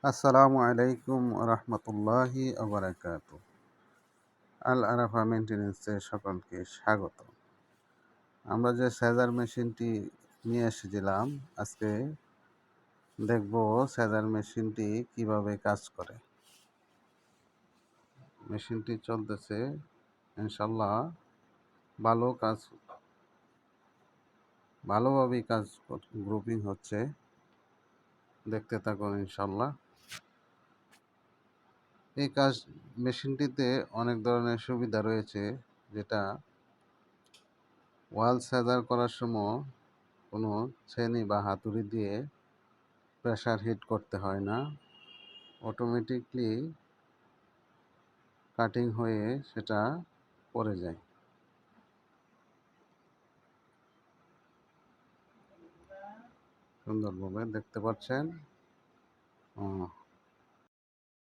আসসালামু আলাইকুম রহমতুল্লাহি আবরাকাত। আল আরাফা মেনটেন্যান্সে সকলকে স্বাগত। আমরা যে সেজার মেশিনটি নিয়ে এসেছিলাম, আজকে দেখব সেজার মেশিনটি কিভাবে কাজ করে। মেশিনটি চলতেছে, ইনশাল্লাহ ভালোভাবেই কাজ গ্রুপিং হচ্ছে। দেখতে থাকুন ইনশাল্লাহ। এই মেশিনটিতে অনেক ধরনের সুবিধা রয়েছে, যেটা ওয়াল সেজার করার সময় কোনো ছেনি বা হাতুড়ি দিয়ে প্রেসার হিট করতে হয় না, অটোমেটিকলি কাটিং হয়ে সেটা পড়ে যায়। সুন্দরভাবে দেখতে পাচ্ছেন।